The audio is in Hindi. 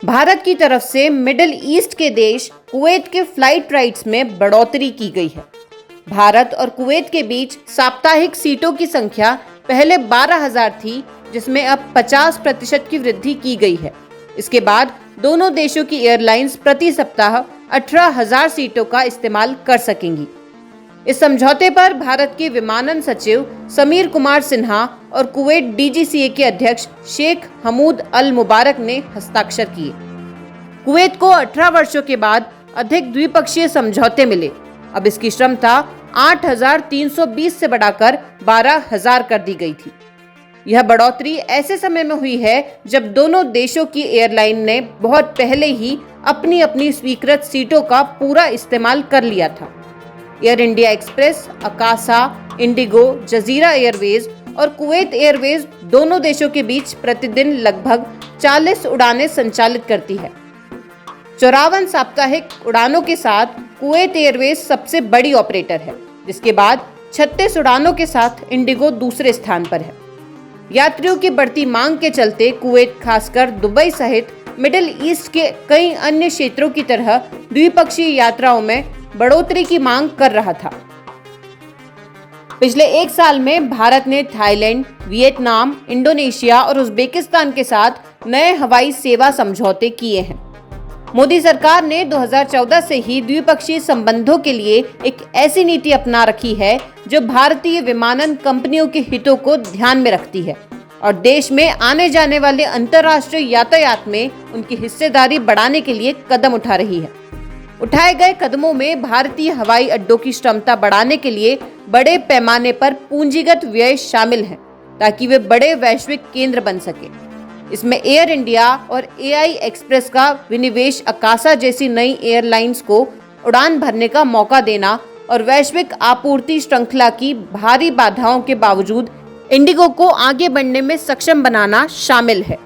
भारत की तरफ से मिडिल ईस्ट के देश कुवैत के फ्लाइट राइट्स में बढ़ोतरी की गई है। भारत और कुवैत के बीच साप्ताहिक सीटों की संख्या पहले 12,000 थी, जिसमें अब 50% की वृद्धि की गई है। इसके बाद दोनों देशों की एयरलाइंस प्रति सप्ताह 18,000 सीटों का इस्तेमाल कर सकेंगी। इस समझौते पर भारत के विमानन सचिव समीर कुमार सिन्हा और कुवैत डीजीसीए के अध्यक्ष शेख हमूद अल मुबारक ने हस्ताक्षर किए। कुवैत को 18 वर्षों के बाद अधिक द्विपक्षीय समझौते मिले। अब इसकी क्षमता 8,320 से बढ़ाकर 12,000 कर दी गई थी। यह बढ़ोतरी ऐसे समय में हुई है जब दोनों देशों की एयरलाइन ने बहुत पहले ही अपनी अपनी स्वीकृत सीटों का पूरा इस्तेमाल कर लिया था। Air India Express, Akasa, IndiGo, Jazeera Airways और कुवैत एयरवेज दोनों देशों के बीच प्रतिदिन लगभग 40 उड़ानें संचालित करती है। 54 साप्ताहिक उड़ानों के साथ कुवैत एयरवेज सबसे बड़ी ऑपरेटर है, जिसके बाद 36 उड़ानों के साथ इंडिगो दूसरे स्थान पर है। यात्रियों की बढ़ती मांग के चलते कुवैत खासकर दुबई सहित मिडिल ईस्ट के कई अन्य क्षेत्रों की तरह द्विपक्षीय यात्राओं में बढ़ोतरी की मांग कर रहा था। पिछले एक साल में भारत ने थाईलैंड, वियतनाम, इंडोनेशिया और उज्बेकिस्तान के साथ नए हवाई सेवा समझौते किए हैं। मोदी सरकार ने 2014 से ही द्विपक्षीय संबंधों के लिए एक ऐसी नीति अपना रखी है जो भारतीय विमानन कंपनियों के हितों को ध्यान में रखती है और देश में आने जाने वाले अंतर्राष्ट्रीय यातायात में उनकी हिस्सेदारी बढ़ाने के लिए कदम उठा रही है। उठाए गए कदमों में भारतीय हवाई अड्डों की क्षमता बढ़ाने के लिए बड़े पैमाने पर पूंजीगत व्यय शामिल हैं, ताकि वे बड़े वैश्विक केंद्र बन सके। इसमें एयर इंडिया और एआई एक्सप्रेस का विनिवेश, अकासा जैसी नई एयरलाइंस को उड़ान भरने का मौका देना और वैश्विक आपूर्ति श्रृंखला की भारी बाधाओं के बावजूद इंडिगो को आगे बढ़ने में सक्षम बनाना शामिल है।